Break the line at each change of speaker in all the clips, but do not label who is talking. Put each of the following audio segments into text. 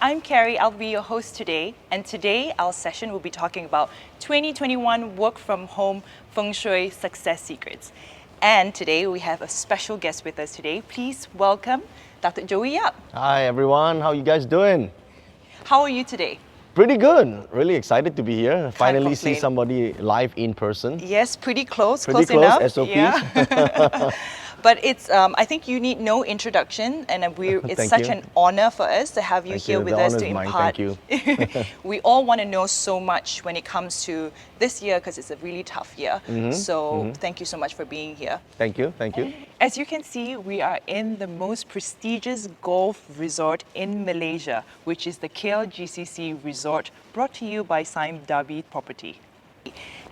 I'm Carey. I'll be your host today. And today, our session will be talking about 2021 Work From Home Feng Shui Success Secrets. And today, we have a special guest with us today. Please welcome Dato Joey Yap.
Hi everyone, how you guys doing?
How are you today?
Pretty good. Really excited to be here. Finally see
complain.
somebody live in person.
Yes, pretty close.
Pretty close,
enough.
SOPs.
Yeah. But it's, I think you need no introduction, and it's
Thank
such
you.
an honor for us to have you
Thank
here
you.
with
The
us
honor
to
is mine.
impart.
Thank you.
We all want to know so much when it comes to this year because it's a really tough year. So thank you so much for being here.
Thank you, thank you.
As you can see, we are in the most prestigious golf resort in Malaysia, which is the KLGCC Resort, brought to you by Sime Darby Property.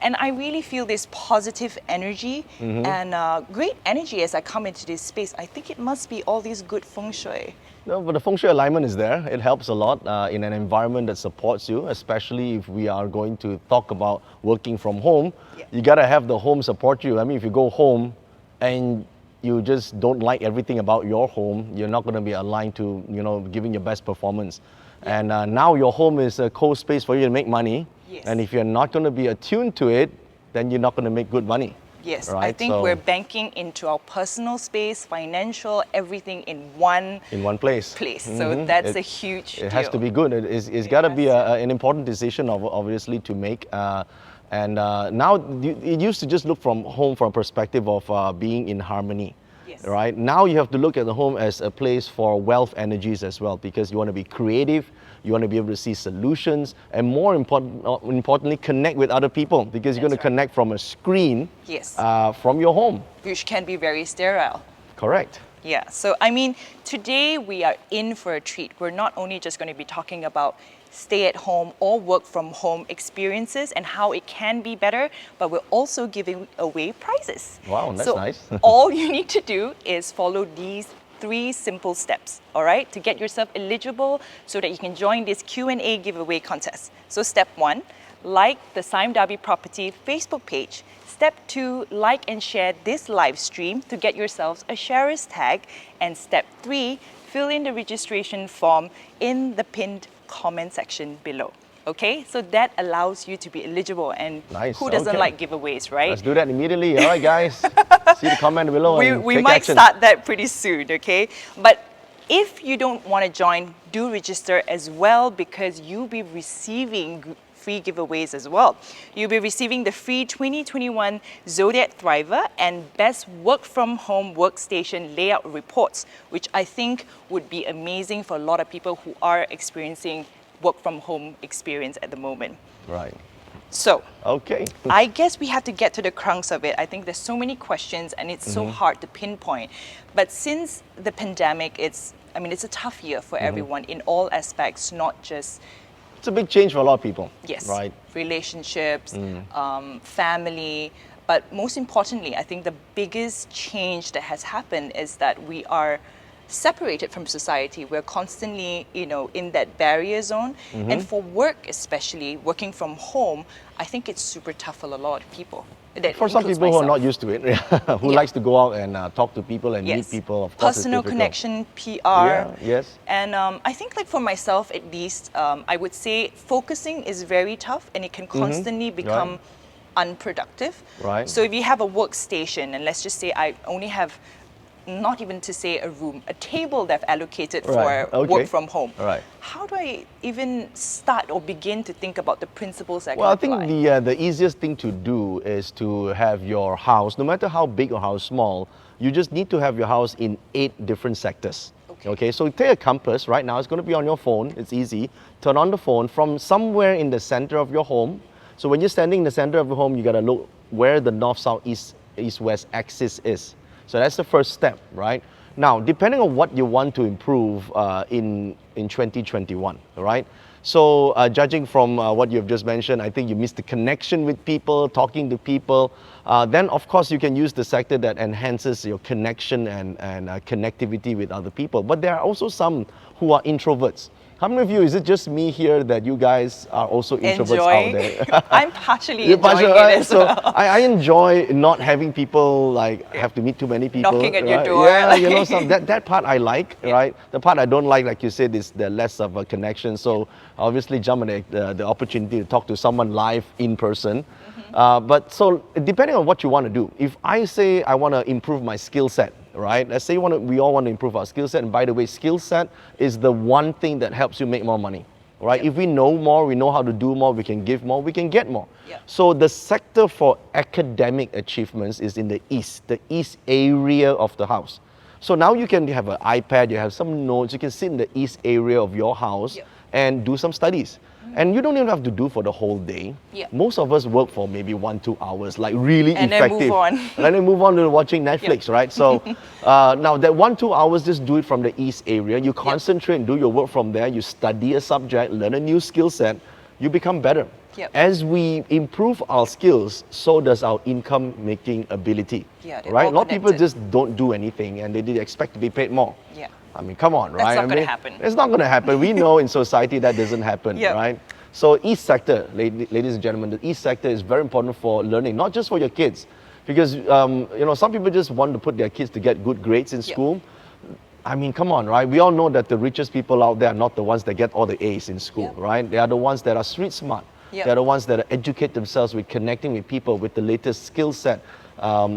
And I really feel this positive energy and great energy as I come into this space. I think it must be all these good feng shui.
No, but the feng shui alignment is there. It helps a lot in an environment that supports you, especially if we are going to talk about working from home.
Yeah.
You gotta have the home support you. I mean, if you go home and you just don't like everything about your home, you're not gonna be aligned to, giving your best performance.
Yeah.
And now your home is a cold space for you to make money.
Yes.
And if you're not gonna be attuned to it, then you're not gonna make good money.
Yes,
right?
I think we're banking into our personal space, financial, everying in one
place.
So that's a huge deal.
It has to be good. It's got to be an important decision, obviously, to make. And now it used to just look from home from a perspective of being in harmony.
Yes.
Right? Now you have to look at the home as a place for wealth energies as well, because you want to be creative, you want to be able to see solutions, and more importantly, connect with other people, because you're going to connect from a screen from your home.
Which can be very sterile.
Correct.
Yeah, so I mean, today we are in for a treat. We're not only just going to be talking about stay at home or work from home experiences and how it can be better, but we're also giving away prizes.
Wow, that's nice.
All you need to do is follow these 3 simple steps, all right, to get yourself eligible so that you can join this Q&A giveaway contest. So step 1, like the Sime Darby Property Facebook page. Step 2, like and share this live stream to get yourselves a sharer's tag. And step 3, fill in the registration form in the pinned comment section below. Okay, so that allows you to be eligible, and who doesn't like giveaways, right?
Let's do that immediately. All right, guys. See the comment below.
We might start that pretty soon, okay? But if you don't want to join, do register as well, because you'll be receiving free giveaways as well. You'll be receiving the free 2021 Zodiac Thriver and Best Work From Home Workstation Layout Reports, which I think would be amazing for a lot of people who are experiencing work from home experience at the moment.
Right.
So,
okay.
I guess we have to get to the crux of it. I think there's so many questions and it's so hard to pinpoint. But since the pandemic, it's a tough year for everyone in all aspects, not just...
It's a big change for a lot of people.
Yes.
Right.
Relationships, family. But most importantly, I think the biggest change that has happened is that we are separated from society. We're constantly, in that barrier zone. And for work, especially working from home, I think it's super tough for a lot of people.
For some people who are not used to it, who likes to go out and talk to people and meet people, of course,
personal
it's
connection, PR.
Yeah, yes.
And I think, like for myself at least, I would say focusing is very tough, and it can constantly become unproductive.
Right.
So if you have a workstation, and let's just say I only have, not even to say a room, a table that I've allocated for work from home.
Right.
How do I even start or begin to think about the principles that
Well, I
can apply?
think the easiest thing to do is to have your house, no matter how big or how small, you just need to have your house in 8 different sectors. Okay, so take a compass right now. It's going to be on your phone. It's easy. Turn on the phone from somewhere in the center of your home. So when you're standing in the center of your home, you got to look where the north, south, east, west axis is. So that's the first step, right? Now, depending on what you want to improve in 2021, right? So judging from what you've just mentioned, I think you missed the connection with people, talking to people. Then, of course, you can use the sector that enhances your connection and connectivity with other people. But there are also some who are introverts. How many of you, is it just me here that you guys are also introverts
Enjoying.
out there?
I'm partially
You're
enjoying
partial,
it
right?
as
So
well.
I enjoy not having people like have to meet too many people.
Knocking at your
right?
door,
Yeah, you know,
like-
that part I like, right? The part I don't like you said, is the less of a connection. So obviously jump on the opportunity to talk to someone live in person. But so depending on what you want to do, if I say I want to improve my skill set, right? Let's say we all want to improve our skill set. And by the way, skill set is the one thing that helps you make more money. Right?
Yep.
If we know more, we know how to do more, we can give more, we can get more.
Yep.
So the sector for academic achievements is in the east area of the house. So now you can have an iPad, you have some notes, you can sit in the east area of your house
Yep.
and do some studies. And you don't even have to do for the whole day.
Yep.
Most of us work for maybe 1-2 hours, like really
And then
effective.
move on.
And then move on to watching Netflix, right? So now that 1-2 hours, just do it from the east area. You concentrate and do your work from there. You study a subject, learn a new skill set. You become better.
Yep.
As we improve our skills, so does our income making ability.
Yeah, they're
right?
all
A lot of people
connected.
just don't do anything and they expect to be paid more.
Yeah.
I mean, come on, right?
not
I
gonna
mean,
happen.
It's not going to happen. We know in society that doesn't happen,
Yep.
right? So east sector, ladies and gentlemen, the east sector is very important for learning, not just for your kids. Because, you know, some people just want to put their kids to get good grades in
Yep.
school. I mean, come on, right? We all know that the richest people out there are not the ones that get all the A's in school,
Yep.
right? They are the ones that are street smart.
Yep.
They're the ones that educate themselves with connecting with people with the latest skill set.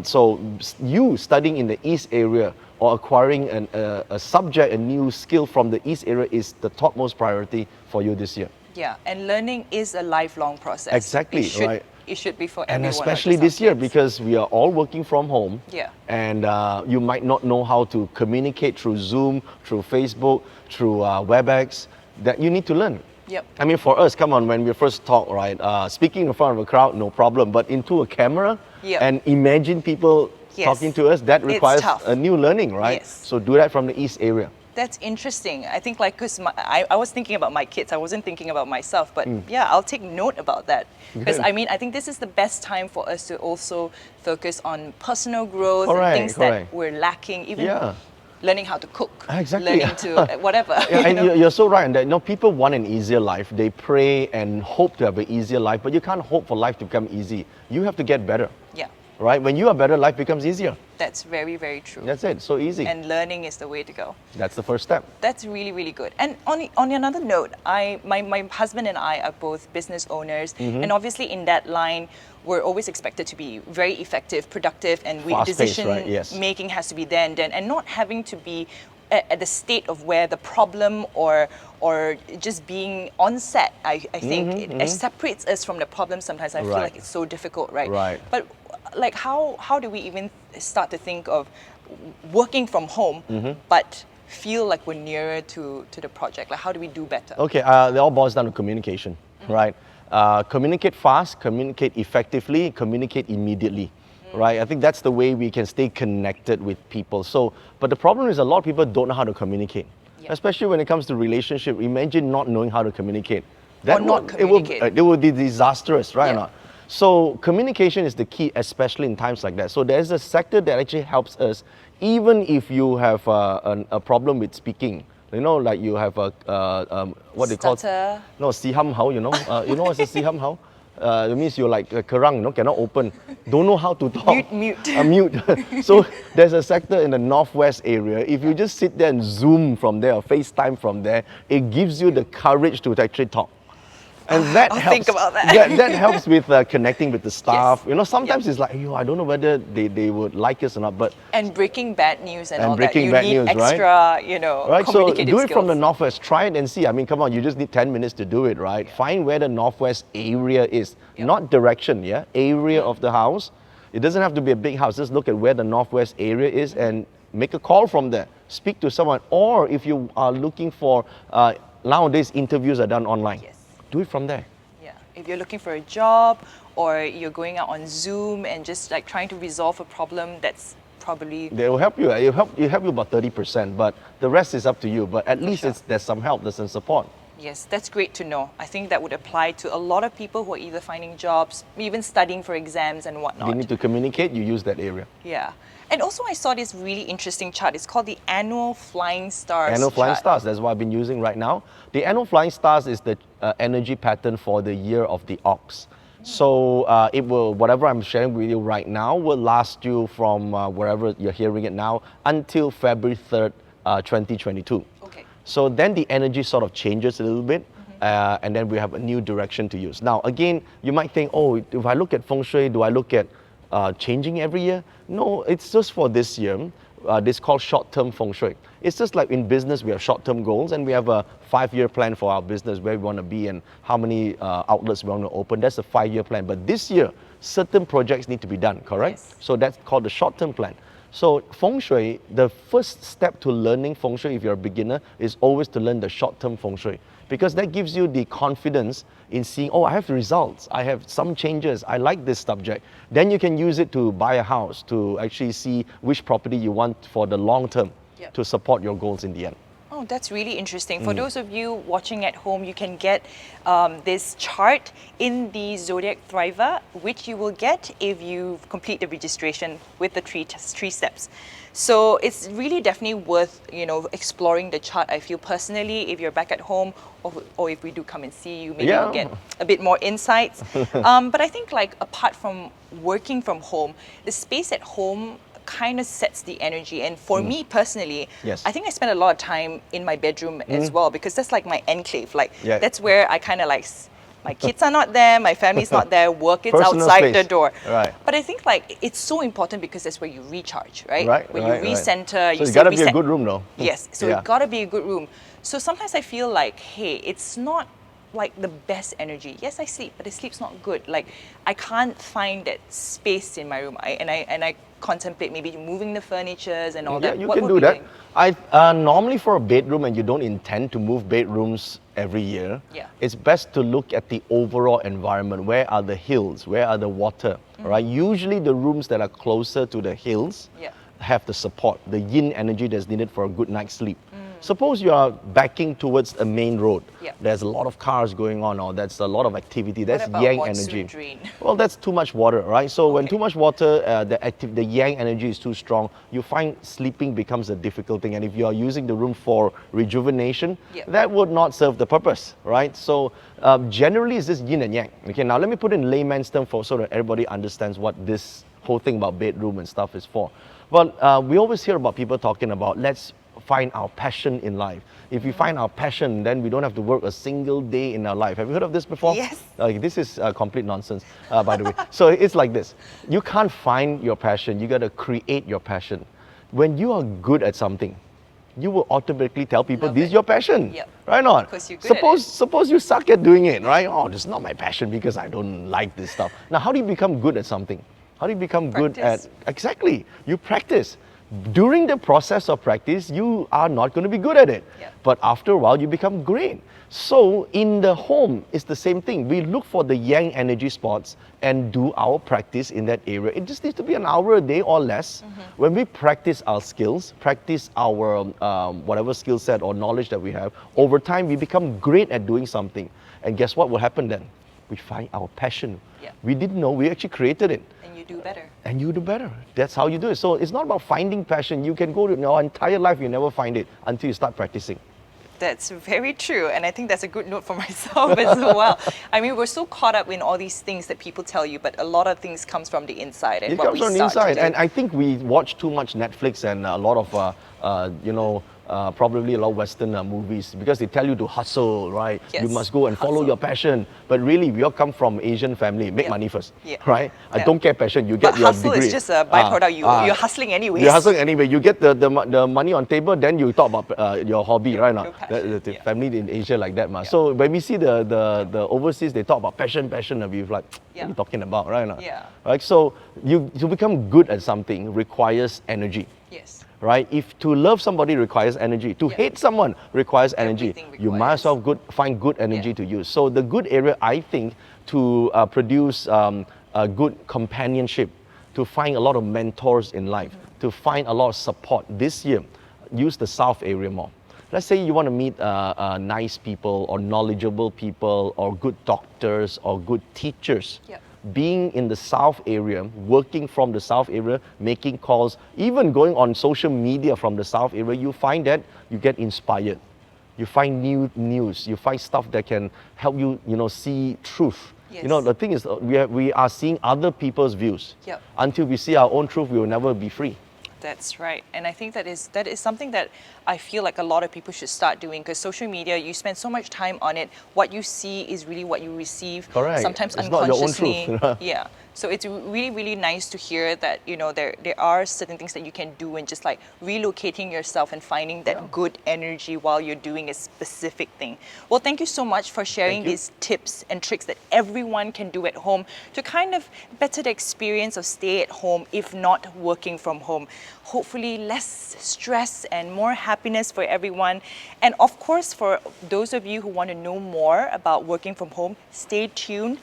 So you studying in the east area or acquiring a subject, a new skill from the east area is the topmost priority for you this year.
Yeah, and learning is a lifelong process.
Exactly,
It should,
right.
It should be for
And
everyone.
especially
not just
this year
our kids.
because we are all working from home.
Yeah.
And you might not know how to communicate through Zoom, through Facebook, through WebEx, that you need to learn.
Yep.
I mean, for us, come on, when we first talk, right? Speaking in front of a crowd, no problem. But into a camera
Yep.
and imagine people
Yes.
talking to us, that
It's
requires
tough.
a new learning, right?
Yes.
So do that from the east area.
That's interesting. I think like, because I was thinking about my kids, I wasn't thinking about myself, but yeah, I'll take note about that. Because
Good.
I mean, I think this is the best time for us to also focus on personal growth
Correct,
and things
correct.
that we're lacking, even
Yeah.
learning how to cook,
Exactly.
learning to whatever.
Yeah,
you
and
know?
you're so right in that. You know, people want an easier life. They pray and hope to have an easier life, but you can't hope for life to become easy. You have to get better,
Yeah,
right? When you are better, life becomes easier.
that's very, very true.
That's it. So easy.
And learning is the way to go.
That's the first step.
That's really, really good. And on another note, my husband and I are both business owners, and obviously in that line, we're always expected to be very effective, productive, and
Fast-paced,
decision
right? Yes.
making has to be there and then, and not having to be at the state of where the problem or just being on set. I think it separates us from the problem sometimes. I feel
Right.
like it's so difficult, right?
Right.
But like how do we even start to think of working from home but feel like we're nearer to the project? Like how do we do better?
Okay, it all boils down to communication, right? Communicate fast, communicate effectively, communicate immediately, right? I think that's the way we can stay connected with people. So, but the problem is a lot of people don't know how to communicate,
Yeah.
especially when it comes to relationship. Imagine not knowing how to communicate.
Or not communicate.
It will be disastrous, right? Or
Yeah.
not? So communication is the key, especially in times like that. So there's a sector that actually helps us, even if you have a problem with speaking. You know, like you have a what they call
Stutter.
no si ham hao. You know what's a si ham hao? It means you're like a kerang, you know, cannot open, don't know how to talk.
Mute.
Mute. So there's a sector in the northwest area. If you just sit there and Zoom from there or FaceTime from there, it gives you the courage to actually talk. And that
I'll
helps.
think about that.
That helps with connecting with the staff.
Yes.
You know, sometimes it's like, I don't know whether they would like us or not, but
And breaking bad news and,
And
all
breaking
that.
bad
You need
news, right?
extra,
right, so
communicative
do it from the
skills.
northwest. Try it and see. I mean, come on, you just need 10 minutes to do it, right? Find where the northwest area is,
Yep.
not direction, yeah? Area of the house. It doesn't have to be a big house. Just look at where the northwest area is and make a call from there. Speak to someone. Or if you are looking for, nowadays interviews are done online.
Yes.
Do it from there.
Yeah. If you're looking for a job or you're going out on Zoom and just like trying to resolve a problem, that's probably
They will help you. It'll help you about 30%, but the rest is up to you. But at least
sure.
there's some help, there's some support.
Yes, that's great to know. I think that would apply to a lot of people who are either finding jobs, even studying for exams and whatnot.
You need to communicate, you use that area.
Yeah. And also I saw this really interesting chart. It's called the Annual Flying Stars
Annual Flying
chart.
Stars, that's what I've been using right now. The Annual Flying Stars is the energy pattern for the year of the ox. So it will, whatever I'm sharing with you right now, will last you from wherever you're hearing it now until February 3rd, 2022.
Okay.
So then the energy sort of changes a little bit. And then we have a new direction to use. Now, again, you might think, oh, if I look at Feng Shui, do I look at changing every year? No, it's just for this year. This is called short-term Feng Shui. It's just like in business, we have short-term goals and we have a 5-year plan for our business, where we want to be and how many outlets we want to open. That's a 5-year plan. But this year, certain projects need to be done, correct?
Yes.
So that's called the short-term plan. So Feng Shui, the first step to learning Feng Shui if you're a beginner is always to learn the short-term Feng Shui, because that gives you the confidence in seeing, oh, I have results, I have some changes, I like this subject. Then you can use it to buy a house, to actually see which property you want for the long term to support your goals in the end.
Oh, that's really interesting. For those of you watching at home, you can get this chart in the Zodiac Thriver, which you will get if you complete the registration with the three steps. So it's really definitely worth, exploring the chart. I feel personally, if you're back at home, or if we do come and see you, maybe you'll get a bit more insights. But I think, like, apart from working from home, the space at home kind of sets the energy. And for me personally, I think I spend a lot of time in my bedroom as well, because that's like my enclave. Like that's where I kind of like, my kids are not there, my family's not there, work is
Personal
outside
space.
the door.
Right.
But I think, like, it's so important because that's where you recharge, right? Where you recenter.
So
You
it's
say
got to be a
reset.
good room though.
Yes, so it's got to be a good room. So sometimes I feel like, hey, it's not like the best energy. Yes, I sleep, but the sleep's not good. Like, I can't find that space in my room. I contemplate maybe moving the furnitures and all that.
You
What
can
would
do
we
that.
doing?
Normally for a bedroom, and you don't intend to move bedrooms every year, it's best to look at the overall environment. Where are the hills? Where are the water? Right? Usually the rooms that are closer to the hills have the support, the yin energy that's needed for a good night's sleep. Suppose you are backing towards a main road. There's a lot of cars going on, or there's a lot of activity. That's
What about
yang
monsoon
energy.
drain?
Well, that's too much water, right? So when too much water, the yang energy is too strong, you find sleeping becomes a difficult thing. And if you are using the room for rejuvenation, that would not serve the purpose, right? So generally, it's just yin and yang. Okay, now let me put in layman's term so that everybody understands what this whole thing about bedroom and stuff is for. Well, we always hear about people talking about, let's find our passion in life. If we find our passion, then we don't have to work a single day in our life. Have you heard of this before?
Yes.
This is complete nonsense, by the way. So it's like this. You can't find your passion. You got to create your passion. When you are good at something, you will automatically tell people, this is your passion. Right or not?
Because you're good at it.
Suppose you suck at doing it, right? Oh, this is not my passion because I don't like this stuff. Now, how do you become good at something? How do you become good at... Exactly. You practice. During the process of practice, you are not going to be good at it. But after a while, you become great. So in the home, it's the same thing. We look for the yang energy spots and do our practice in that area. It just needs to be an hour a day or less. When we practice our skills, practice our whatever skill set or knowledge that we have, over time, we become great at doing something. And guess what will happen then? We find our passion. We didn't know, we actually created it.
And you do better.
And you do better. That's how you do it. So it's not about finding passion. You can go to your entire life, you never find it until you start practicing.
That's very true. And I think that's a good note for myself as well. I mean, we're so caught up in all these things that people tell you, but a lot of things comes from the inside. And
It
what
comes
we
from the
start to
inside.
do.
And I think we watch too much Netflix and a lot of, probably a lot of Western movies, because they tell you to hustle, right? You must go and follow your passion. But really, we all come from Asian family. Make money first, right? I don't care passion. You get
but
your
hustle
degree.
is just a byproduct. You're hustling anyways.
You're hustling anyway. You get the money on table, then you talk about your hobby, right? Now, the family in Asia like that, So when we see the overseas, they talk about passion, and we're like, what are you talking about, right? Now? Right. So to become good at something requires energy.
Yes.
Right? If to love somebody requires energy, to hate someone requires energy, you might as well find good energy to use. So the good area, I think, to produce a good companionship, to find a lot of mentors in life, to find a lot of support this year, use the south area more. let's say you want to meet nice people or knowledgeable people or good doctors or good teachers.
Yep.
Being in the South area, working from the South area, making calls, even going on social media from the South area, you find that you get inspired. You find new news, you find stuff that can help you, see truth.
Yes.
The thing is, we are seeing other people's views.
Yep.
Until we see our own truth, we will never be free.
That's right. And I think that is something that I feel like a lot of people should start doing, because social media, you spend so much time on it. What you see is really what you receive.
Correct.
Sometimes
it's not your own
unconsciously.
truth.
Yeah. So it's really, really nice to hear that, there are certain things that you can do, and just like relocating yourself and finding that good energy while you're doing a specific thing. Well, thank you so much for sharing these tips and tricks that everyone can do at home to kind of better the experience of stay at home, if not working from home. Hopefully less stress and more happiness for everyone. And of course, for those of you who want to know more about working from home, stay tuned.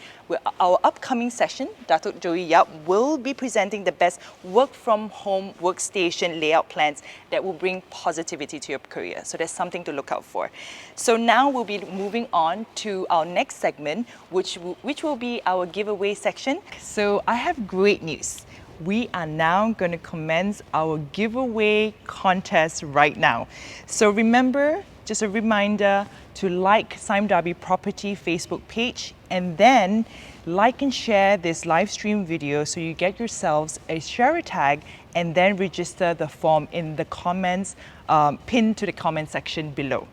Our upcoming session, Dato Joey Yap will be presenting the best work from home workstation layout plans that will bring positivity to your career. So there's something to look out for. So now we'll be moving on to our next segment, which will be our giveaway section. So I have great news. We are now going to commence our giveaway contest right now. So remember, just a reminder to like Sime Darby Property Facebook page, and then like and share this live stream video so you get yourselves a share tag, and then register the form in the comments, pinned to the comment section below.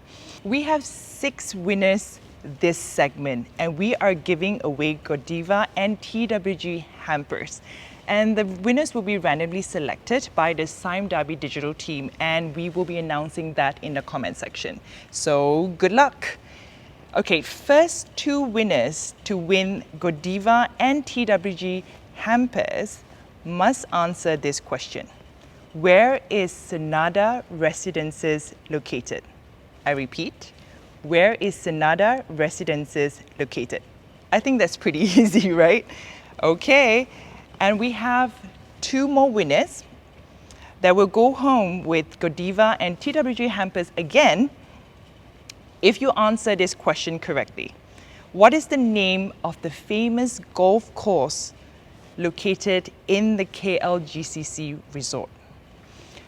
We have 6 winners this segment, and we are giving away Godiva and TWG hampers. And the winners will be randomly selected by the Sime Darby digital team, and we will be announcing that in the comment section. So good luck. Okay, first 2 winners to win Godiva and TWG hampers must answer this question. Where is Senada Residences located? I repeat, where is Senada Residences located? I think that's pretty easy, right? Okay. And we have 2 more winners that will go home with Godiva and TWG hampers again if you answer this question correctly. What is the name of the famous golf course located in the KLGCC Resort?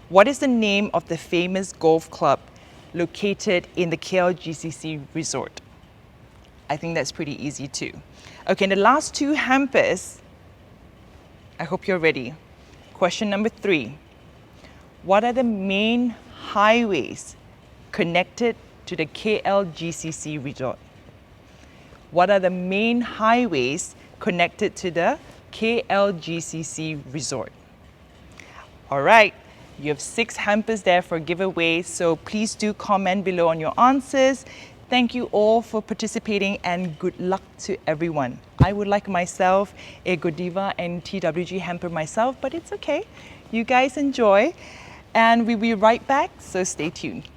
What is the name of the famous golf club located in the KLGCC Resort? I think that's pretty easy too. Okay, and the last 2 hampers, I hope you're ready. Question number 3. What are the main highways connected to the KLGCC Resort? What are the main highways connected to the KLGCC Resort? All right, you have 6 hampers there for giveaway, so please do comment below on your answers. Thank you all for participating, and good luck to everyone. I would like myself a Godiva and TWG hamper myself, but it's okay. You guys enjoy, and we'll be right back, so stay tuned.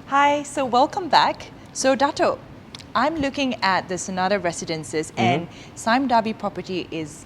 Hi, so welcome back. So Dato, I'm looking at the Senada Residences, and Sime Darby Property is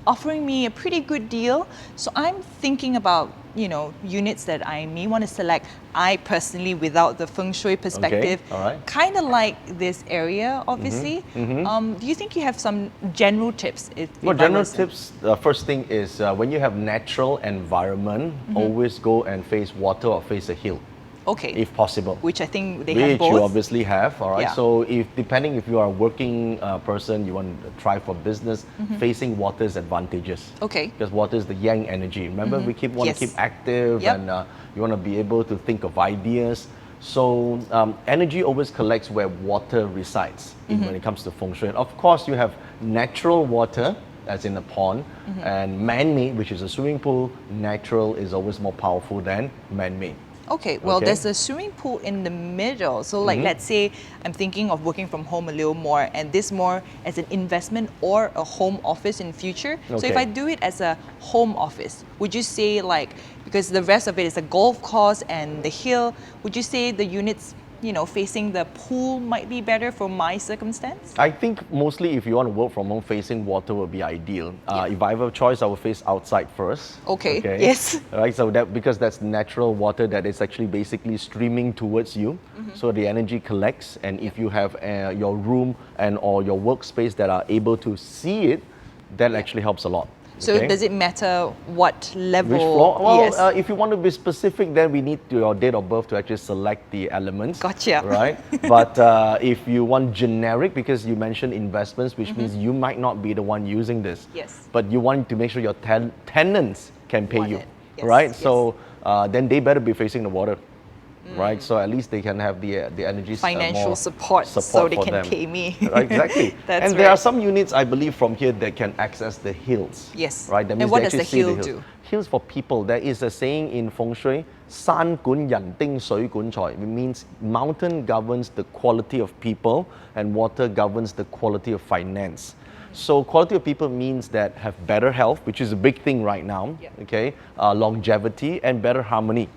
offering me a pretty good deal. So I'm thinking about units that I may want to select, I personally, without the Feng Shui perspective,
all right.
kind of like this area, obviously. Do you think you have some general tips?
Well, general tips, the first thing is when you have natural environment, always go and face water or face a hill.
Okay.
If possible.
Which I think they have
Which
both.
you obviously have, all right?
Yeah.
So depending if you are a working person, you want to try for business, facing water is advantageous.
Okay.
Because water is the yang energy. Remember, we want to keep active
Yep.
and you want to be able to think of ideas. So energy always collects where water resides when it comes to Feng Shui. Of course, you have natural water, as in a pond, and man-made, which is a swimming pool. Natural is always more powerful than man-made.
Okay, well, there's a swimming pool in the middle. So, like, let's say I'm thinking of working from home a little more, and this more as an investment or a home office in future. So, if I do it as a home office, would you say, like, because the rest of it is a golf course and the hill, would you say the units, facing the pool might be better for my circumstance?
I think mostly if you want to work from home, facing water would be ideal. If I have a choice, I would face outside first.
Okay. Yes.
Right, so because that's natural water that is actually basically streaming towards you, so the energy collects, and if you have your room and or your workspace that are able to see it, that actually helps a lot.
So does it matter what level?
Which floor? Well,
yes.
If you want to be specific, then we need your date of birth to actually select the elements.
Gotcha.
Right? But if you want generic, because you mentioned investments, which means you might not be the one using this.
Yes.
But you want to make sure your tenants can pay you.
Yes,
Right?
yes.
So then they better be facing the water. Right, so at least they can have the energy
Financial
more
support so they
for
can
them.
pay me.
Right, exactly.
That's
and there are some units, I believe, from here that can access the hills.
Yes.
Right. That
And
means
what
they
does the
actually see
hill
hills.
do?
Hills for people. There is a saying in Feng Shui, 山管人丁水管財. It means mountain governs the quality of people and water governs the quality of finance. So quality of people means that have better health, which is a big thing right now. Okay, longevity and better harmony.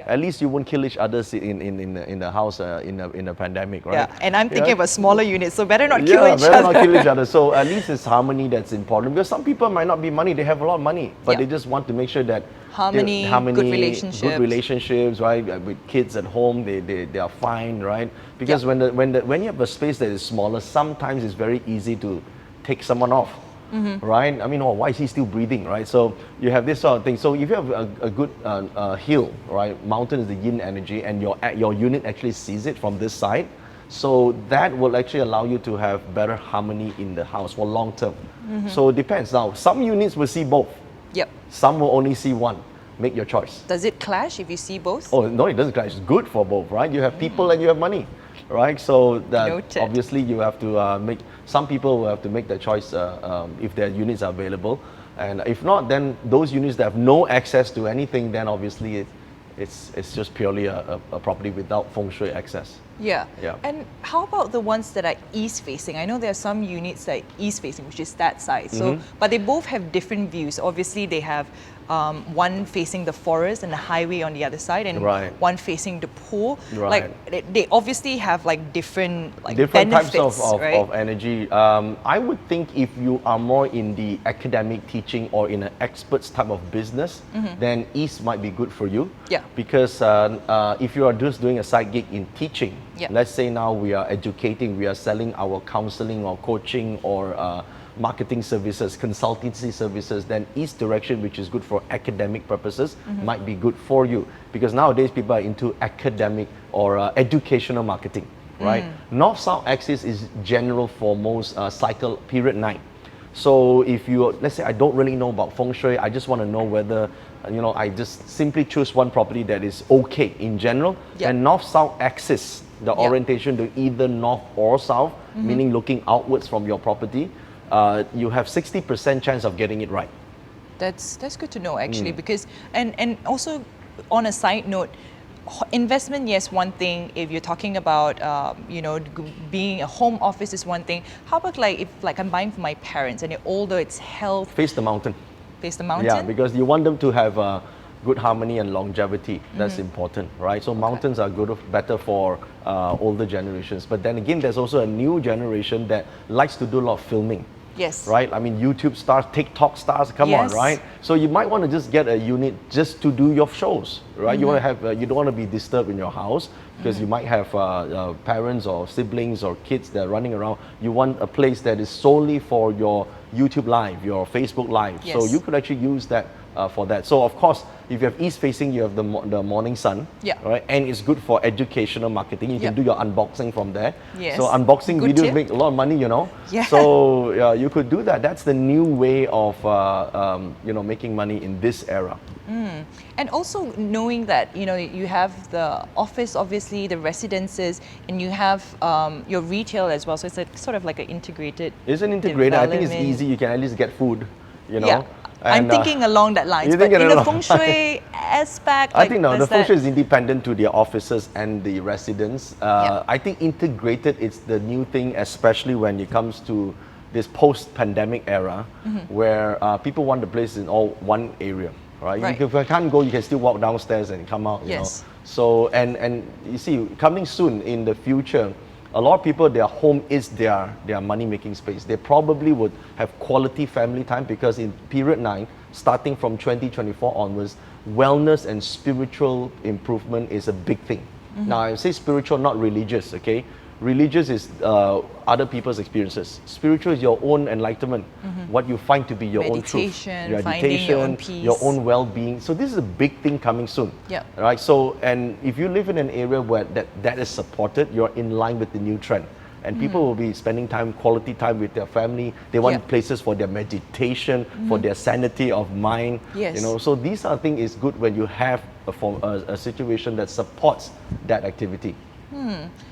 At least you won't kill each other in the house in a pandemic, right?
Yeah, and I'm thinking of a smaller unit, so better not kill each
better
other.
not kill each other. So at least it's harmony that's important, because some people might not be money, they have a lot of money, but they just want to make sure that
harmony, good relationships,
right? With kids at home, they are fine, right? Because when you have a space that is smaller, sometimes it's very easy to take someone off. Right? I mean, why is he still breathing, right? So you have this sort of thing. So if you have a good hill, right? Mountain is the yin energy, and your unit actually sees it from this side. So that will actually allow you to have better harmony in the house for long term. So it depends. Now, some units will see both.
Yep.
Some will only see one. Make your choice.
Does it clash if you see both?
Oh, no, it doesn't clash. It's good for both, right? You have people and you have money. Right, so
Noted.
obviously you have to some people will have to make that choice if their units are available, and if not, then those units that have no access to anything, then obviously it's just purely a property without Feng Shui access.
Yeah.
Yeah.
And how about the ones that are east facing? I know there are some units that are east facing, which is that side. So, but they both have different views. Obviously, they have one facing the forest and the highway on the other side, and one facing the pool.
Right.
Like they obviously have like different
types
benefits, right?
of energy. I would think if you are more in the academic teaching or in an experts type of business, then east might be good for you.
Yeah.
Because if you are just doing a side gig in teaching, let's say now we are educating, we are selling our counseling or coaching or marketing services, consultancy services, then east direction, which is good for academic purposes, might be good for you, because nowadays people are into academic or educational marketing, right? North-south axis is general for most cycle period 9. So if you, let's say I don't really know about Feng Shui, I just want to know whether, I just simply choose one property that is okay in general, and north-south axis, the orientation to either north or south, meaning looking outwards from your property, you have 60% chance of getting it right.
That's good to know, actually, because and also on a side note, investment, yes, one thing. If you're talking about being a home office is one thing. How about if I'm buying for my parents and they're older, it's health.
Face the mountain.
Face the mountain.
Yeah, because you want them to have good harmony and longevity. That's important, right? So mountains are better for older generations. But then again, there's also a new generation that likes to do a lot of filming.
Yes.
Right? I mean, YouTube stars, TikTok stars, come on,
Yes.
right? So you might want to just get a unit just to do your shows, right? You want to have, you don't want to be disturbed in your house because you might have parents or siblings or kids that are running around. You want a place that is solely for your YouTube live, your Facebook live. So
Yes.
you could actually use that for that. So of course, if you have east facing, you have the morning sun,
Yeah.
right? And it's good for educational marketing. You can
Yeah.
do your unboxing from there.
Yes.
So unboxing
Good
videos
tip.
make a lot of money, you know.
Yeah.
So you could do that. That's the new way of making money in this era.
And also knowing that, you know, you have the office, obviously, the residences, and you have your retail as well. So it's sort of like an integrated.
It's an integrated. I think it's
development.
easy. You can at least get food, you know.
Yeah. I'm
And,
thinking along that lines,
you're
but
thinking
in the
along-
Feng Shui aspect,
I think no, the
does
Feng
that-
Shui is independent to the offices and the residents.
Yeah.
I think integrated is the new thing, especially when it comes to this post-pandemic era, where people want the place in all one area, right?
Right.
If you can't go, you can still walk downstairs and come out. You know?
Yes.
So and you see, coming soon in the future, a lot of people, their home is their money-making space. They probably would have quality family time because in period 9, starting from 2024 onwards, wellness and spiritual improvement is a big thing. Now, I say spiritual, not religious, okay? Religious is other people's experiences. Spiritual is your own enlightenment, what you find to be your own truth.
Meditation, finding your own peace.
Your own well-being. So this is a big thing coming soon.
Yep.
Right. So, and if you live in an area where that is supported, you're in line with the new trend. And people will be spending quality time with their family. They want
Yep.
places for their meditation, for their sanity of mind.
Yes.
You know, so these are things is good when you have a situation that supports that activity.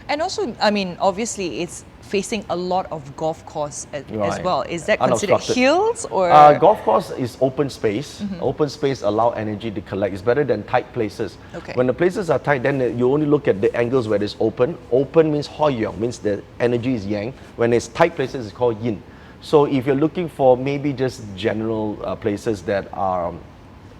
And also, I mean, obviously, it's facing a lot of golf course as
Right.
well. Is that considered
Unobstructed.
hills or?
Golf course is open space. Open space allow energy to collect. It's better than tight places.
Okay.
When the places are tight, then you only look at the angles where it's open. Open means hoi yang, means the energy is yang. When it's tight places, it's called yin. So if you're looking for maybe just general places that are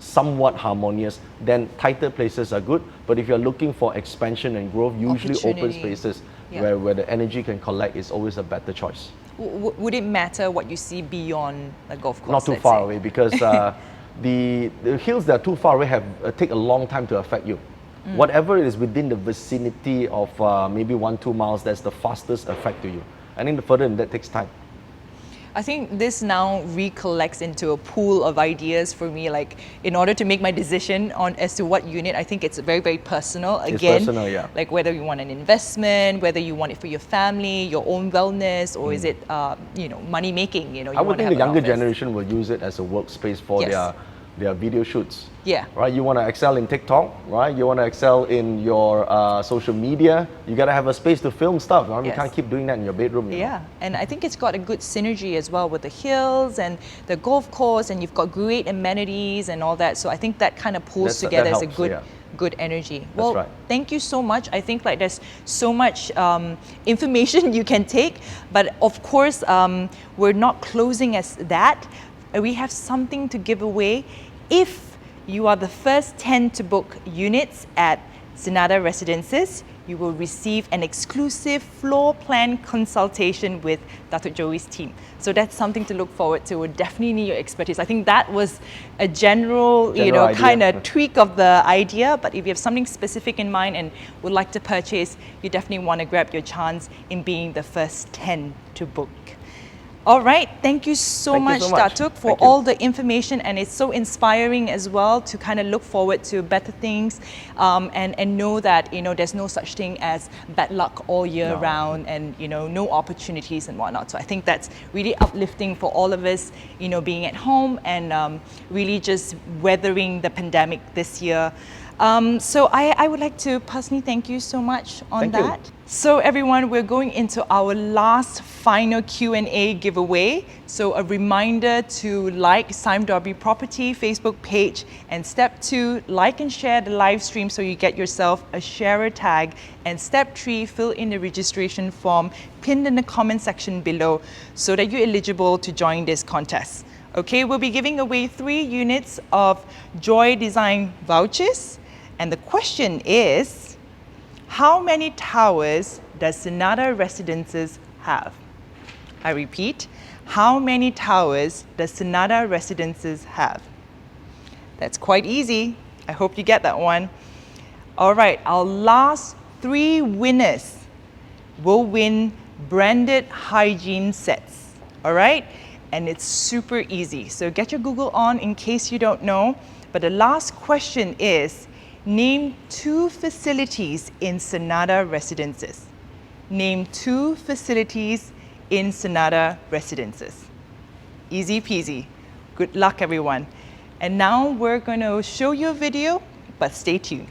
somewhat harmonious, then tighter places are good. But if you're looking for expansion and growth, usually open
Opportunity.
spaces
Yeah.
where the energy can collect is always a better choice.
Would it matter what you see beyond a golf course?
Not too
let's
far
say?
away because the hills that are too far away take a long time to affect you. Whatever is within the vicinity of maybe 1-2 miles, that's the fastest effect to you. I think the further than that takes time.
I think this now recollects into a pool of ideas for me. Like, in order to make my decision on as to what unit, I think it's very, very personal. Again,
personal, yeah.
like whether you want an investment, whether you want it for your family, your own wellness, or is it, money making? You know, you
I would
want to
think the
have an
younger
office.
generation will use it as a workspace for
Yes.
their video shoots.
Yeah.
Right, you want to excel in TikTok, right? You want to excel in your social media. You got to have a space to film stuff. Right? You
Yes.
can't keep doing that in your bedroom. You know?
Yeah, and I think it's got a good synergy as well with the hills and the golf course, and you've got great amenities and all that. So I think that kind of pulls
That
together as a
helps,
good,
yeah.
good energy. Well,
right.
thank you so much. I think like there's so much information you can take, but of course we're not closing as that. We have something to give away. If you are the first 10 to book units at Senada Residences, you will receive an exclusive floor plan consultation with Dato Joey's team. So that's something to look forward to. We'll definitely need your expertise. I think that was a general
General idea.
kind of tweak of the idea. But if you have something specific in mind and would like to purchase, you definitely want to grab your chance in being the first 10 to book. All right, thank you so
Thank you
much,
so much.
Datuk, for
Thank you.
all the information, and it's so inspiring as well to kind of look forward to better things, and know that there's no such thing as bad luck all year
No.
round, and no opportunities and whatnot. So I think that's really uplifting for all of us, being at home and really just weathering the pandemic this year. So I would like to personally thank you so much on
Thank you.
that. So everyone, we're going into our last final Q&A giveaway. So a reminder to like Sime Darby Property Facebook page, and step 2, like and share the live stream so you get yourself a sharer tag, and step 3, fill in the registration form pinned in the comment section below so that you're eligible to join this contest. Okay, we'll be giving away 3 units of Joy Design Vouchers, and the question is, how many towers does Senada Residences have? I repeat, How many towers does Senada Residences have? That's quite easy. I hope you get that one. All right, our last 3 winners will win branded hygiene sets. All right? And it's super easy. So get your Google on in case you don't know. But the last question is, name 2 facilities in Senada Residences. Name 2 facilities in Senada Residences. Easy peasy. Good luck, everyone. And now we're going to show you a video, but stay tuned.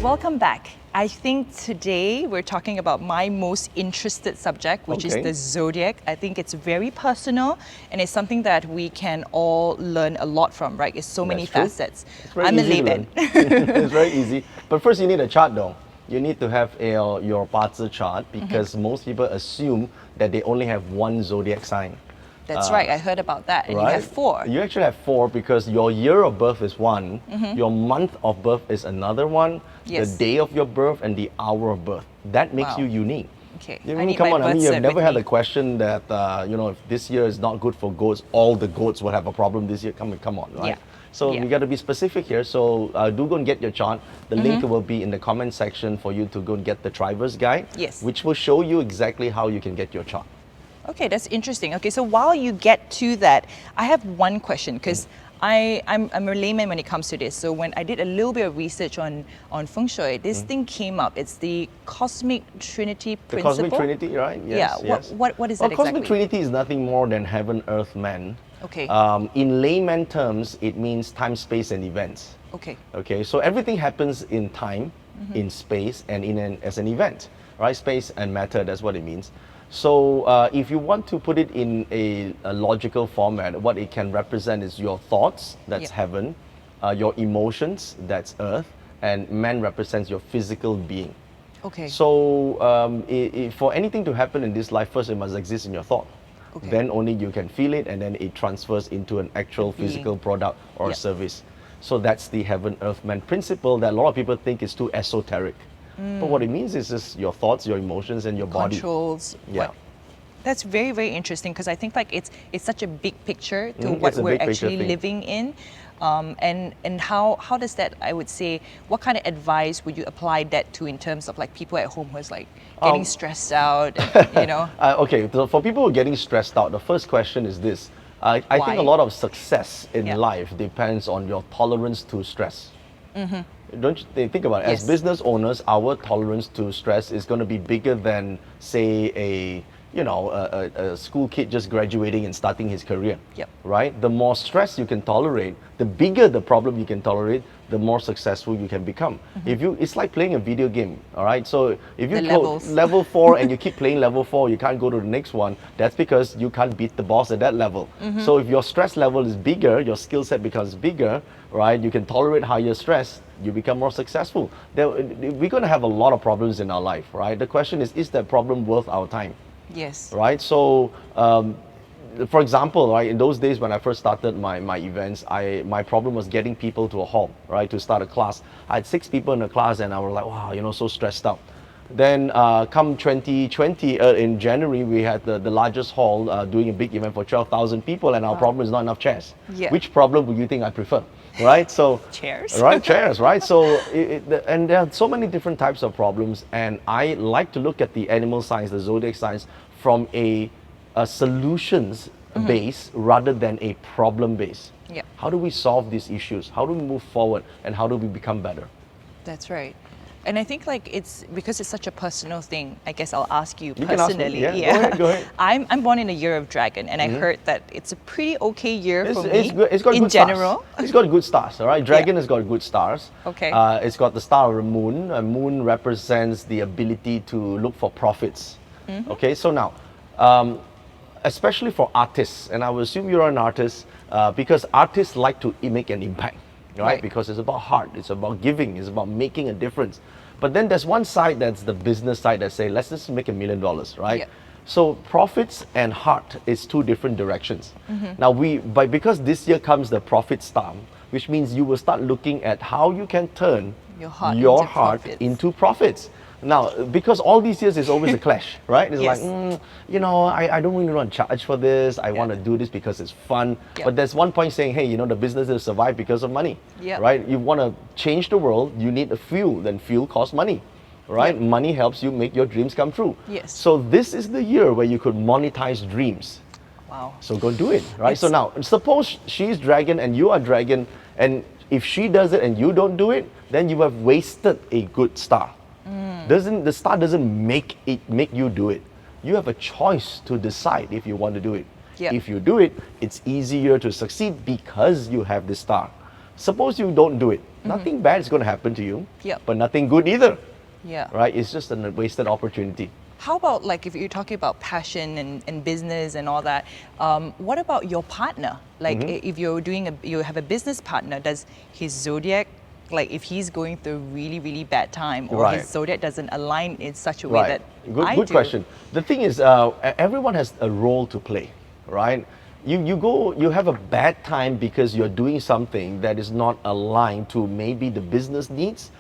Welcome back. I think today we're talking about my most interested subject, which is the Zodiac. I think it's very personal and it's something that we can all learn a lot from, right? It's so many facets. I'm a layman.
It's very easy. But first you need a chart though. You need to have your Bazi chart because most people assume that they only have one Zodiac sign.
That's right, I heard about that. And
right?
You have 4.
You actually have 4 because your year of birth is one, your month of birth is another one, the day of your birth and the hour of birth. That makes you unique.
Okay.
Come on, you've never had a question that, if this year is not good for goats, all the goats will have a problem this year. Come on, right?
Yeah.
So we got to be specific here. So do go and get your chart. The link will be in the comment section for you to go and get the driver's guide, which will show you exactly how you can get your chart.
Okay, that's interesting. Okay, so while you get to that, I have one question because I'm a layman when it comes to this. So when I did a little bit of research on Feng Shui, this thing came up. It's the Cosmic Trinity principle.
The Cosmic Trinity, right? Yes,
yeah.
yes.
What is that exactly?
Cosmic Trinity is nothing more than heaven, earth, man.
Okay.
In layman terms, it means time, space, and events.
Okay.
Okay. So everything happens in time, in space, and as an event, right? Space and matter. That's what it means. So if you want to put it in a logical format, what it can represent is your thoughts, that's heaven, your emotions, that's earth, and man represents your physical being.
Okay.
So for anything to happen in this life, first it must exist in your thought. Okay. Then only you can feel it and then it transfers into an actual physical product or a service. So that's the heaven, earth, man principle that a lot of people think is too esoteric. But what it means is just your thoughts, your emotions, and your body.
Controls.
Yeah.
That's very, very interesting because I think like it's such a big picture to what we're actually living in. And how does that, I would say, what kind of advice would you apply that to in terms of like people at home who's like getting stressed out, you know?
Okay, so for people who are getting stressed out, the first question is this. I think a lot of success in life depends on your tolerance to stress. Don't you think about it? As business owners, our tolerance to stress is going to be bigger than, say, a school kid just graduating and starting his career. Right? The more stress you can tolerate, the bigger the problem you can tolerate, the more successful you can become. It's like playing a video game, all right? So if you
The
go
levels.
level 4 and you keep playing level 4, you can't go to the next one, that's because you can't beat the boss at that level. So if your stress level is bigger, your skill set becomes bigger, right? You can tolerate higher stress, you become more successful. We're going to have a lot of problems in our life, right? The question is that problem worth our time?
Yes.
Right? So, for example, right, in those days when I first started my events, my problem was getting people to a hall, right, to start a class. I had 6 people in the class and I was like, wow, so stressed out. Then come 2020, in January, we had the largest hall doing a big event for 12,000 people, and our problem is not enough chairs.
Yeah.
Which problem would you think I prefer? Right? So
Chairs.
Right, chairs, right? So, and there are so many different types of problems, and I like to look at the animal science, the zodiac science, from a solutions base rather than a problem base.
Yeah.
How do we solve these issues? How do we move forward? And how do we become better?
That's right. And I think like it's because it's such a personal thing, I guess I'll ask you
You can ask me,
personally.
yeah. Go ahead.
I'm born in a year of dragon, and I heard that it's a pretty okay year for me
It's got
in
good
general.
Stars. It's got good stars, all right? Dragon has got good stars.
Okay.
It's got the star of the moon. A moon represents the ability to look for profits. Okay, so now, especially for artists, and I will assume you're an artist, because artists like to make an impact, right? Because it's about heart, it's about giving, it's about making a difference. But then there's one side that's the business side that say, let's just make $1 million, right?
Yep.
So profits and heart is 2 different directions. Now because this year comes the profit star, which means you will start looking at how you can turn
Your heart
your
into
heart
profits.
into profits. Now, because all these years is always a clash, right? It's
Yes.
like, I don't really want to charge for this. I want to do this because it's fun.
Yep.
But there's one point saying, hey, the business will survive because of money,
Yep.
right? You want to change the world, you need a fuel. Then fuel costs money, right?
Yep.
Money helps you make your dreams come true.
Yes.
So this is the year where you could monetize dreams.
Wow.
So go do it, right? So now, suppose she's dragon and you are dragon, and if she does it and you don't do it, then you have wasted a good star. The star doesn't make you do it. You have a choice to decide if you want to do it.
Yep.
If you do it, it's easier to succeed because you have this star. Suppose you don't do it, nothing bad is going to happen to you,
Yep.
but nothing good either,
Yeah.
right? It's just a wasted opportunity.
How about like if you're talking about passion and business and all that, what about your partner? Like if you're you have a business partner, does his zodiac, like if he's going through a really, really bad time, or
Right.
his zodiac doesn't align in such a way that
Good
do?
question. The thing is, everyone has a role to play, right? You have a bad time because you're doing something that is not aligned to maybe the business needs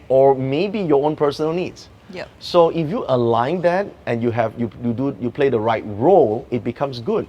or maybe your own personal needs.
Yep.
So if you align that and you play the right role, it becomes good.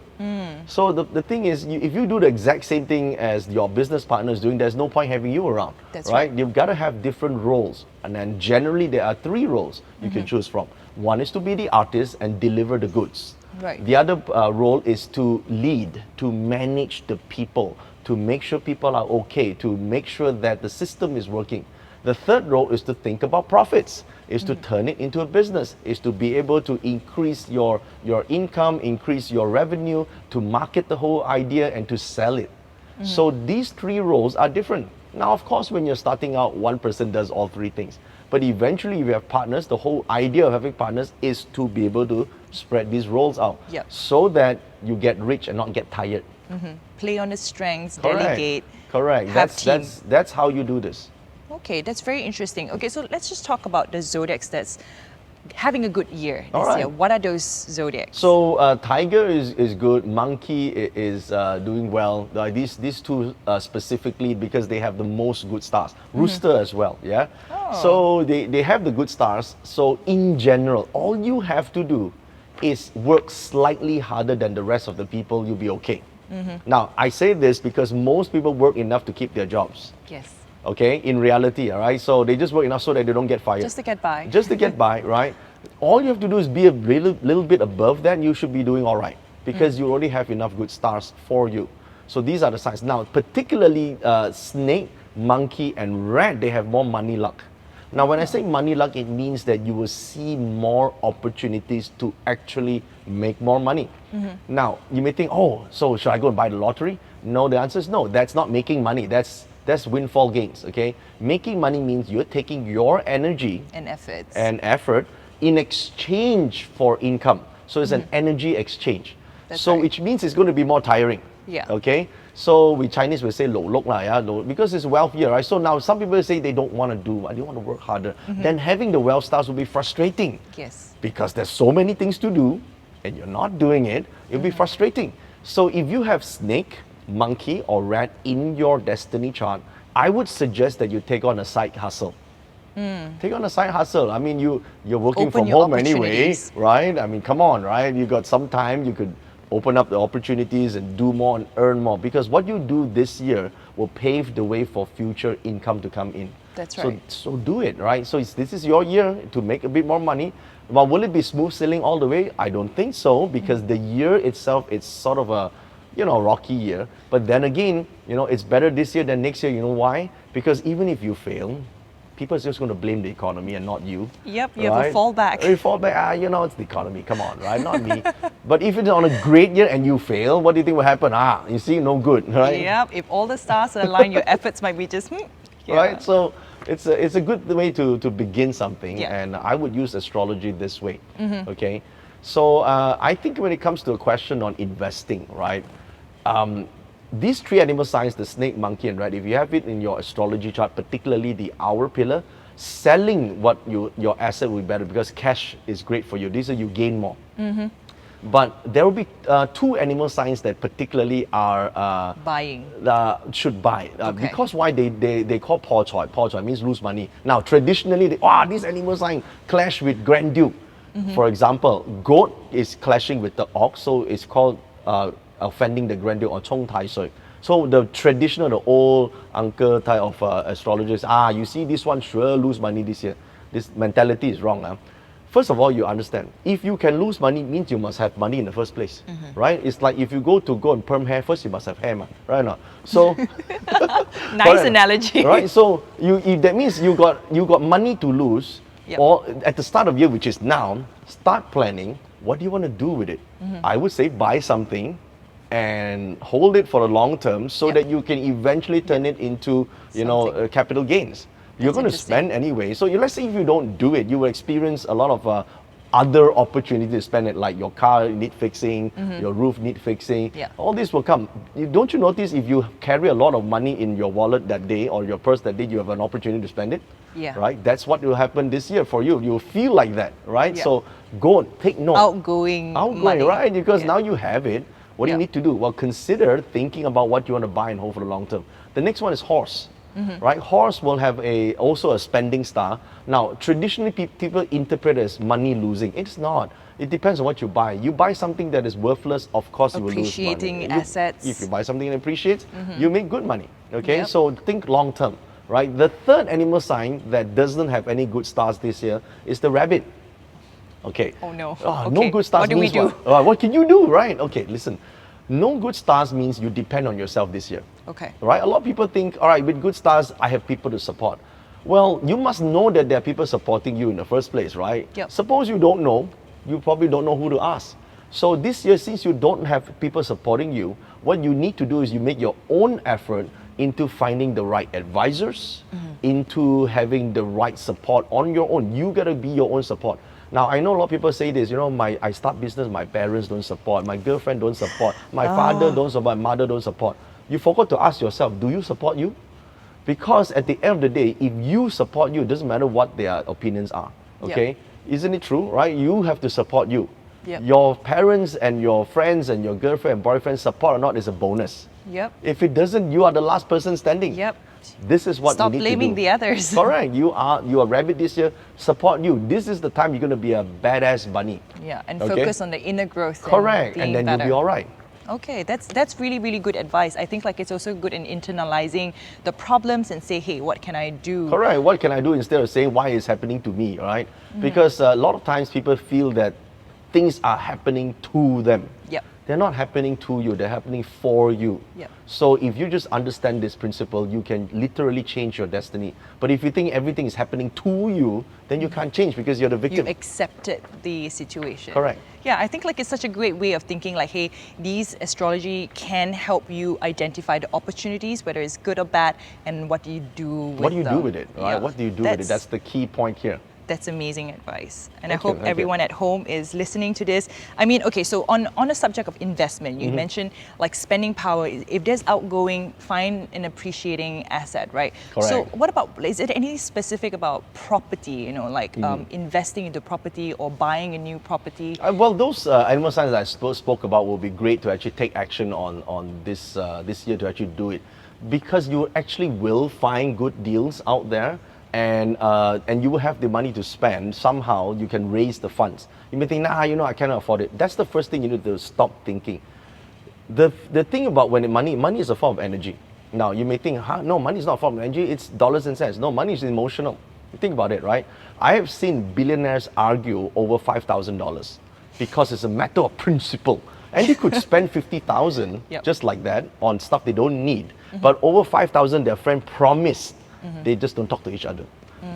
So the thing is, if you do the exact same thing as your business partner is doing, there's no point having you around.
That's right.
You've got to have different roles, and then generally there are 3 roles you can choose from. One is to be the artist and deliver the goods.
Right.
The other role is to lead, to manage the people, to make sure people are okay, to make sure that the system is working. The third role is to think about profits, is to turn it into a business, is to be able to increase your income, increase your revenue, to market the whole idea and to sell it. So these 3 roles are different. Now, of course, when you're starting out, one person does all 3 things. But eventually, if you have partners, the whole idea of having partners is to be able to spread these roles out,
Yep.
so that you get rich and not get tired.
Play on the strengths,
Correct.
delegate.
Correct.
have team.
That's how you do this.
Okay, that's very interesting. Okay, so let's just talk about the zodiacs that's having a good year this
All right.
year. What are those zodiacs?
So tiger is good. Monkey is doing well. These 2 specifically because they have the most good stars. Rooster as well. Yeah.
Oh.
So they have the good stars. So in general, all you have to do is work slightly harder than the rest of the people. You'll be okay. Now I say this because most people work enough to keep their jobs.
Yes.
Okay, in reality, all right? So they just work enough so that they don't get fired.
Just to get by.
Just to get by, right? All you have to do is be a little bit above that, you should be doing all right, because you already have enough good stars for you. So these are the signs. Now, particularly snake, monkey, and rat, they have more money luck. Now, when I say money luck, it means that you will see more opportunities to actually make more money. Now, you may think, oh, so should I go and buy the lottery? No, the answer is no. That's not making money. That's That's windfall gains, okay? Making money means you're taking your energy
And efforts.
and effort in exchange for income. So it's an energy exchange.
That's
so
right.
which means it's going to be more tiring.
Yeah.
Okay? So we Chinese will say lo lok lah, yeah, lo, because it's wealthier, right? So now some people say they don't want to do, they want to work harder. Then having the wealth starts will be frustrating.
Yes.
Because there's so many things to do and you're not doing it, it'll be frustrating. So if you have snake, monkey or rat in your destiny chart, I would suggest that you take on a side hustle. Take on a side hustle. I mean, you're working
Open
from
your
home anyway,
opportunities.
right? I mean, come on, right? You got some time, you could open up the opportunities and do more and earn more, because what you do this year will pave the way for future income to come in.
That's
So,
right.
so do it, right? So this is your year to make a bit more money. But will it be smooth sailing all the way? I don't think so, because the year itself, it's sort of a, rocky year. But then again, it's better this year than next year. You know why? Because even if you fail, people are just going to blame the economy and not you.
Yep, you have a fallback.
You fall back, it's the economy, come on, right? Not me. But if it's on a great year and you fail, what do you think will happen? You see, no good, right?
Yep, if all the stars align, your efforts might be just, yeah.
Right? So it's a good way to begin something,
Yeah.
and I would use astrology this way. Okay, so I think when it comes to a question on investing, right? These three animal signs, the snake, monkey, and rat, if you have it in your astrology chart, particularly the hour pillar, selling your asset will be better, because cash is great for you. These are you gain more. But there will be two animal signs that particularly are
Buying.
should buy.
Okay.
Because why they call po choi. Po choi means lose money. Now traditionally, this animal sign clash with Grand Duke. For example, goat is clashing with the ox, so it's called offending the Grand Duke, or Chong Tai Sui. So the traditional, the old uncle type of astrologers, you see this one sure lose money this year. This mentality is wrong. First of all, you understand, if you can lose money, means you must have money in the first place, right? It's like if you go and perm hair, first you must have hair, right? Now, so
Nice analogy.
right? So if that means you got money to lose,
Yep.
or at the start of year, which is now, start planning. What do you want to do with it? I would say buy something and hold it for a long term, so
Yep.
that you can eventually turn it into
Something.
capital gains. You're going to
interesting.
spend anyway. So let's say if you don't do it, you will experience a lot of other opportunities to spend it, like your car need fixing, your roof need fixing.
Yeah.
All this will come. Don't you notice if you carry a lot of money in your wallet that day, or your purse that day, you have an opportunity to spend it?
Yeah.
Right? That's what will happen this year for you. You'll feel like that, right?
Yeah.
So go and take note.
Outgoing money.
Right? Because
Yeah.
now you have it. What do you
Yeah.
need to do? Well, consider thinking about what you want to buy and hold for the long term. The next one is horse. Right? Horse will have also a spending star. Now, traditionally people interpret it as money losing. It's not. It depends on what you buy. You buy something that is worthless, of course you will lose money.
Appreciating assets.
If you buy something that appreciates, you make good money. Okay?
Yep.
So think long term. Right? The third animal sign that doesn't have any good stars this year is the rabbit. Okay.
Oh no.
No
Okay.
good stars
What do we
means
do?
what? What can you do, right? Okay, listen. No good stars means you depend on yourself this year.
Okay.
Right? A lot of people think, all right, with good stars, I have people to support. Well, you must know that there are people supporting you in the first place, right?
Yep.
Suppose you don't know, you probably don't know who to ask. So this year, since you don't have people supporting you, what you need to do is you make your own effort into finding the right advisors, into having the right support on your own. You gotta be your own support. Now, I know a lot of people say this, I start business, my parents don't support, my girlfriend don't support, my father don't support, my mother don't support. You forgot to ask yourself, do you support you? Because at the end of the day, if you support you, it doesn't matter what their opinions are, okay? Isn't it true, right? You have to support you.
Yep.
Your parents and your friends and your girlfriend and boyfriend support or not is a bonus.
Yep.
If it doesn't, you are the last person standing.
Yep.
This is what
Stop
you need to do.
blaming the others.
Correct. You are rabbit this year. Support you. This is the time you're going to be a badass bunny.
Yeah, and
Okay?
focus on the inner growth.
Correct. And
being
then
better.
you'll be all right.
Okay, that's really, really good advice. I think it's also good in internalizing the problems and say, hey, what can I do?
Correct. What can I do instead of saying why is happening to me, right? Because a lot of times people feel that things are happening to them.
Yep.
they're not happening to you, they're happening for you.
Yep.
So if you just understand this principle, you can literally change your destiny. But if you think everything is happening to you, then you can't change because you're the
You
victim.
accepted the situation.
Correct.
Yeah, I think like it's such a great way of thinking like, hey, these astrology can help you identify the opportunities, whether it's good or bad, and what do you do with them.
What do you do with it, right?
Yeah.
What do you do with it? That's the key point here.
That's amazing advice. And
Thank
I hope
you, thank you.
everyone at home is listening to this. I mean, okay, so on a subject of investment, you mentioned like spending power. If there's outgoing, find an appreciating asset, right? So
Correct.
what about, is it anything specific about property, you know, like investing into property or buying a new property?
Well, those animal signs that I spoke about will be great to actually take action on this year to actually do it, because you actually will find good deals out there, and you will have the money to spend. Somehow you can raise the funds. You may think, nah, you know, I cannot afford it. That's the first thing you need to stop thinking. The thing about money is a form of energy. Now you may think, no, money is not a form of energy, it's dollars and cents. No, money is emotional. You think about it, right? I have seen billionaires argue over $5,000 because it's a matter of principle. And they could spend 50,000
Yep.
just like that on stuff they don't need. But over 5,000, their friend promised. They just don't talk to each other.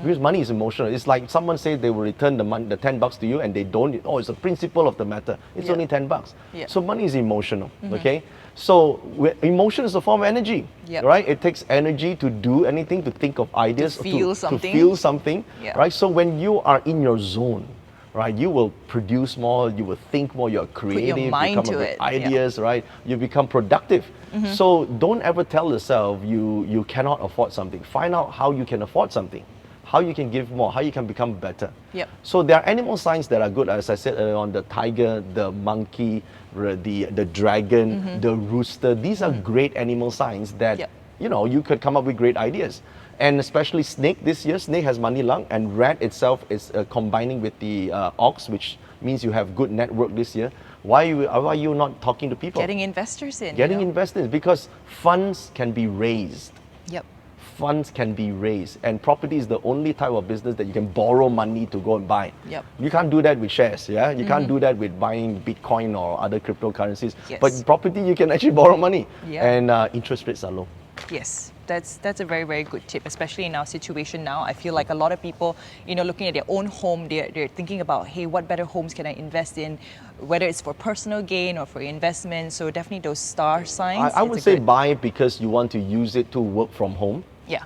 Because money is emotional. It's like someone says they will return the money, the $10 to you, and they don't. Oh, it's a principle of the matter. It's
Yeah.
only $10.
Yeah.
So money is emotional. Okay. So emotion is a form of energy,
Yep.
right? It takes energy to do anything, to think of ideas,
feel something.
to feel something,
Yeah.
right? So when you are in your zone, right, you will produce more, you will think more, you're creative,
mind
you come
to
up with
it, yeah.
ideas, right? You become productive. So don't ever tell yourself you cannot afford something. Find out how you can afford something, how you can give more, how you can become better.
Yep.
So there are animal signs that are good, as I said earlier on, the tiger, the monkey, the dragon, the rooster. These are great animal signs that,
Yep.
you know, you could come up with great ideas. And especially snake this year, snake has money luck, and rat itself is combining with the ox, which means you have good network this year. Why are you not talking to people?
Getting investors in.
Getting
you know?
investors, because funds can be raised.
Yep.
Funds can be raised, and property is the only type of business that you can borrow money to go and buy.
Yep.
You can't do that with shares, yeah? You can't do that with buying Bitcoin or other cryptocurrencies.
Yes.
But property, you can actually borrow money,
Yeah.
and interest rates are low.
Yes, that's a very, very good tip, especially in our situation now. I feel like a lot of people, you know, looking at their own home, they're thinking about, hey, what better homes can I invest in, whether it's for personal gain or for investment. So definitely those star signs.
I
it's
would
a
say
good-
buy because you want to use it to work from home.
Yeah,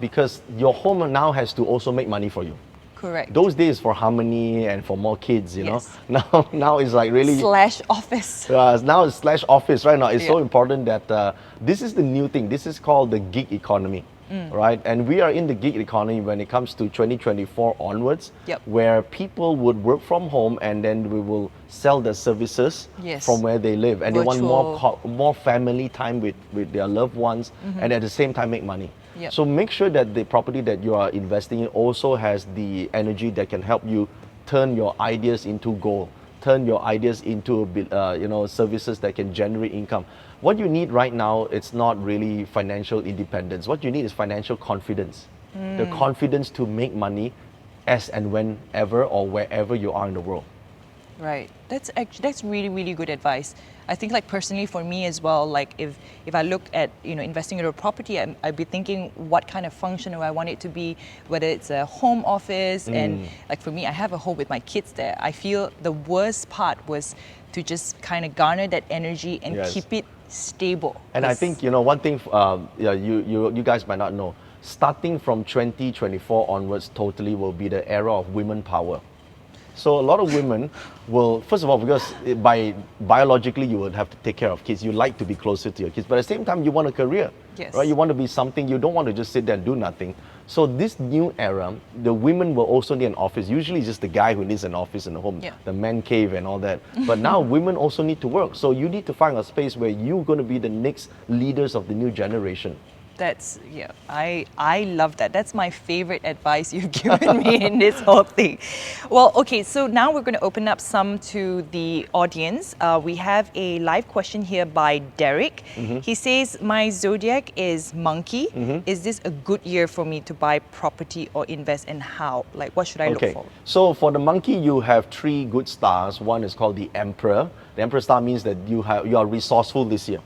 Because your home now has to also make money for you.
correct.
Those days for harmony and for more kids, you
Yes.
know. Now it's like really.
Slash office.
Now it's slash office right now. It's so
Yeah.
important that this is the new thing. This is called the gig economy, right? And we are in the gig economy when it comes to 2024 onwards,
Yep.
where people would work from home and then we will sell their services
Yes.
from where they live, and they want
Virtual.
more family time with their loved ones, and at the same time make money.
Yep.
So make sure that the property that you are investing in also has the energy that can help you turn your ideas into gold, turn your ideas into services that can generate income. What you need right now, it's not really financial independence. What you need is financial confidence. The confidence to make money as and whenever or wherever you are in the world.
Right. That's really, really good advice. I think like personally for me as well, like if I look at, you know, investing in a property, I'd be thinking what kind of function do I want it to be, whether it's a home office, and like for me, I have a home with my kids there. I feel the worst part was to just kind of garner that energy and
Yes.
keep it stable.
And I think, you know, one thing you guys might not know, starting from 2024 onwards totally will be the era of women power. So a lot of women will, first of all, because biologically you would have to take care of kids, you like to be closer to your kids, but at the same time you want a career,
Yes.
right? You want to be something, you don't want to just sit there and do nothing. So this new era, the women will also need an office. Usually it's just the guy who needs an office in the home,
Yeah.
the man cave and all that. But now women also need to work. So you need to find a space where you're going to be the next leaders of the new generation.
I love that. That's my favorite advice you've given me in this whole thing. Well, okay, so now we're going to open up some to the audience. We have a live question here by Derek. He says, my zodiac is monkey. Is this a good year for me to buy property or invest, and how? Like, what should I look for?
So for the monkey, you have 3 good stars. One is called the Emperor. The Emperor Star means that you are resourceful this year,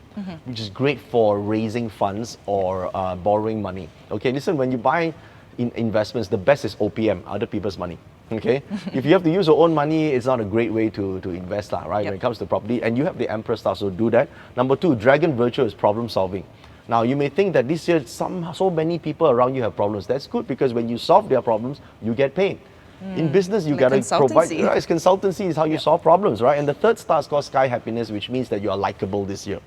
which is great for raising funds or borrowing money. Okay, listen, when you buy investments, the best is OPM, other people's money. Okay, if you have to use your own money, it's not a great way to invest, right? When it comes to property, and you have the Emperor Star, so do that. Number 2, Dragon Virtue is problem solving. Now, you may think that this year so many people around you have problems. That's good, because when you solve their problems, you get paid. In business, you got to provide. Right, it's consultancy is how you solve problems, right? And the 3rd star is called Sky Happiness, which means that you are likable this year.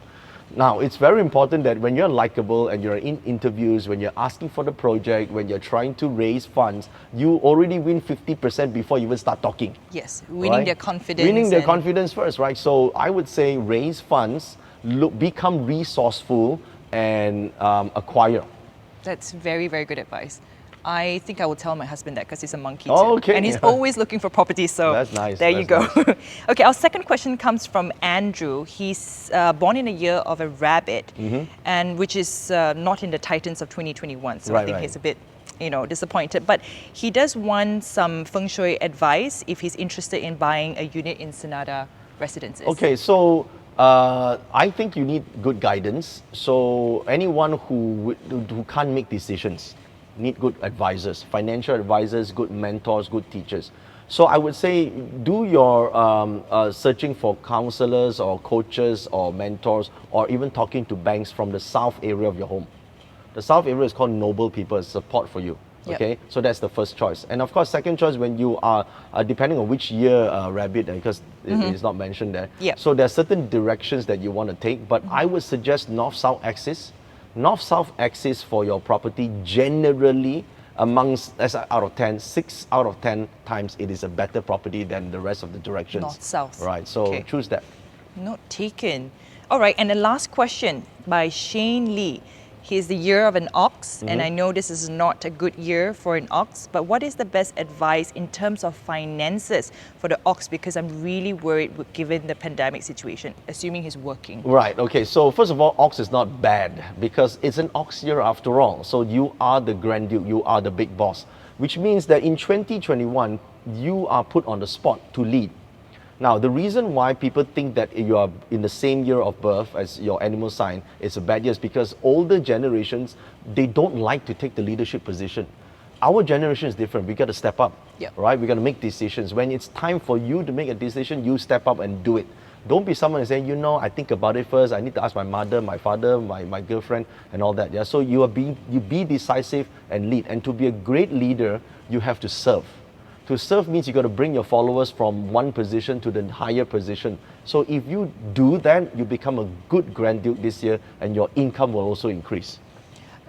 Now, it's very important that when you're likable and you're in interviews, when you're asking for the project, when you're trying to raise funds, you already win 50% before you even start talking.
Yes, winning their confidence.
Winning their confidence first, right? So I would say raise funds, become resourceful, and acquire.
That's very, very good advice. I think I will tell my husband that, because he's a monkey too.
Oh, okay.
And he's always looking for property, so
that's nice.
There you go. Nice. Okay, our second question comes from Andrew. He's born in a year of a rabbit, and which is not in the Titans of 2021, so I think he's a bit disappointed. But he does want some Feng Shui advice if he's interested in buying a unit in Senada Residences.
Okay, so I think you need good guidance. So anyone who can't make decisions need good advisors, financial advisors, good mentors, good teachers. So I would say do your searching for counselors or coaches or mentors, or even talking to banks from the south area of your home. The south area is called Noble People, support for you. Okay, so that's the first choice. And of course, second choice, when you are, depending on which year rabbit, because it is not mentioned there. So there are certain directions that you want to take, but I would suggest north-south axis. North-south axis for your property, generally, out of 10, 6 out of 10 times it is a better property than the rest of the directions.
North-south.
Right, so choose that.
Note taken. All right, and the last question by Shane Lee. He's the year of an ox, and I know this is not a good year for an ox, but what is the best advice in terms of finances for the ox? Because I'm really worried given the pandemic situation, assuming he's working.
Right, okay, so first of all, ox is not bad because it's an ox year after all. So you are the Grand Duke, you are the big boss, which means that in 2021, you are put on the spot to lead. Now, the reason why people think that you are in the same year of birth as your animal sign is a bad year is because older generations, they don't like to take the leadership position. Our generation is different. We got to step up, right? We got to make decisions. When it's time for you to make a decision, you step up and do it. Don't be someone who's saying, I think about it first. I need to ask my mother, my father, my girlfriend, and all that. Yeah. So you be decisive and lead. And to be a great leader, you have to serve. To serve means you got to bring your followers from one position to the higher position. So if you do that, you become a good Grand Duke this year, and your income will also increase.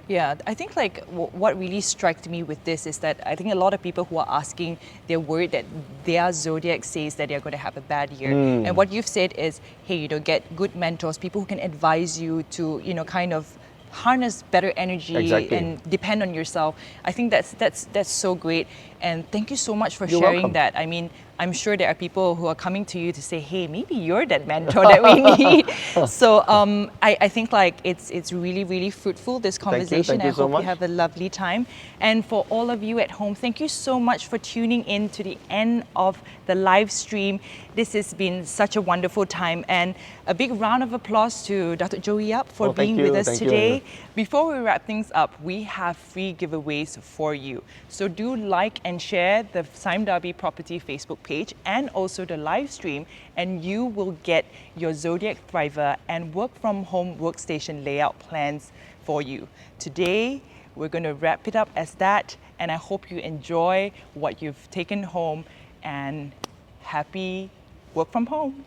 Yeah, I think what really struck me with this is that I think a lot of people who are asking, they're worried that their zodiac says that they're going to have a bad year. And what you've said is, hey, get good mentors, people who can advise you to, kind of harness better energy and depend on yourself. I think that's so great. And thank you so much for sharing that. I mean, I'm sure there are people who are coming to you to say, hey, maybe you're that mentor that we need. So I think it's really, really fruitful, this conversation.
Thank you so much.
I hope you have a lovely time. And for all of you at home, thank you so much for tuning in to the end of the live stream. This has been such a wonderful time. And a big round of applause to Dato Joey Yap for being with us today. Before we wrap things up, we have free giveaways for you. So do like and share the Sime Darby Property Facebook page and also the live stream, and you will get your Zodiac Thriver and work from home workstation layout plans for you. Today, we're going to wrap it up as that, and I hope you enjoy what you've taken home, and happy work from home.